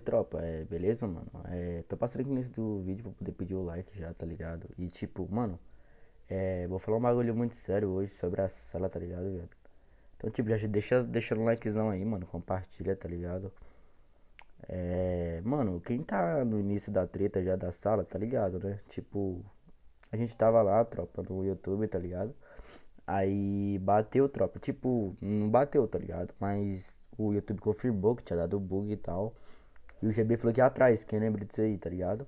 tropa, beleza, mano? Tô passando aqui nesse do vídeo pra poder pedir o like já, tá ligado? E tipo, mano, vou falar um bagulho muito sério hoje sobre a sala, tá ligado, velho? Então, tipo, já deixa um likezão aí, mano, compartilha, tá ligado? Mano, quem tá no início da treta já da sala, tá ligado, né? Tipo, a gente tava lá, tropa, no YouTube, tá ligado? Aí bateu, tropa. Tipo, não bateu, tá ligado? Mas o YouTube confirmou que tinha dado bug e tal. E o GB falou que ia atrás, quem lembra disso aí, tá ligado?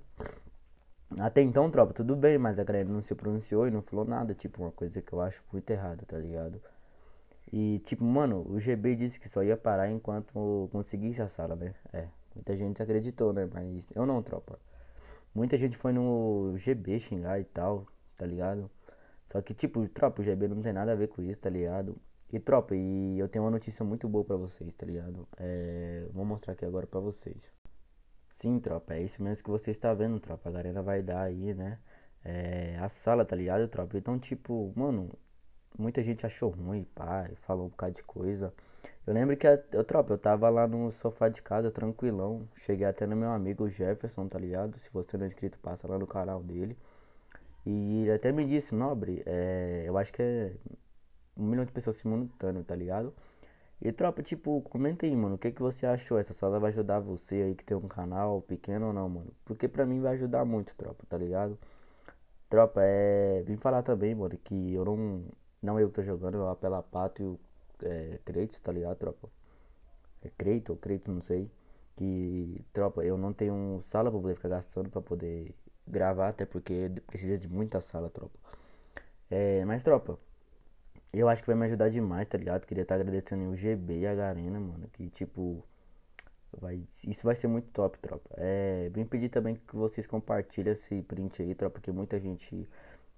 Até então, tropa, tudo bem, mas a galera não se pronunciou e não falou nada, tipo, uma coisa que eu acho muito errado, tá ligado? E, tipo, mano, o GB disse que só ia parar enquanto conseguisse a sala, né? Muita gente acreditou, né? Mas eu não, tropa. Muita gente foi no GB xingar e tal, tá ligado? Só que, tipo, tropa, o GB não tem nada a ver com isso, tá ligado? E, tropa, e eu tenho uma notícia muito boa pra vocês, tá ligado? Vou mostrar aqui agora pra vocês. Sim, tropa, é isso mesmo que você está vendo, tropa. A galera vai dar aí, né? A sala, tá ligado, tropa? Então, tipo, mano, muita gente achou ruim, pá, falou um bocado de coisa. Eu lembro que, tropa, eu tava lá no sofá de casa, tranquilão. Cheguei até no meu amigo Jefferson, tá ligado? Se você não é inscrito, passa lá no canal dele. E ele até me disse, nobre, eu acho que é 1 milhão de pessoas simultâneo, tá ligado? E tropa, tipo, comenta aí, mano, o que que você achou? Essa sala vai ajudar você aí que tem um canal pequeno ou não, mano? Porque pra mim vai ajudar muito, tropa, tá ligado? Tropa, vim falar também, mano, que eu não eu que tô jogando, é o Apela Pato e o Kratos, tá ligado, tropa? É Kratos ou Kratos, não sei. Que, tropa, eu não tenho sala pra poder ficar gastando pra poder gravar, até porque precisa de muita sala, tropa. Mas, tropa, eu acho que vai me ajudar demais, tá ligado? Queria estar agradecendo o GB e a Garena, mano, que, tipo, isso vai ser muito top, tropa. Vim pedir também que vocês compartilhem esse print aí, tropa, porque muita gente,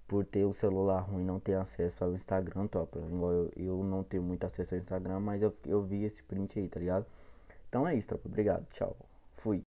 por ter o celular ruim, não tem acesso ao Instagram, tropa. Igual eu não tenho muito acesso ao Instagram, mas eu vi esse print aí, tá ligado? Então é isso, tropa. Obrigado, tchau. Fui.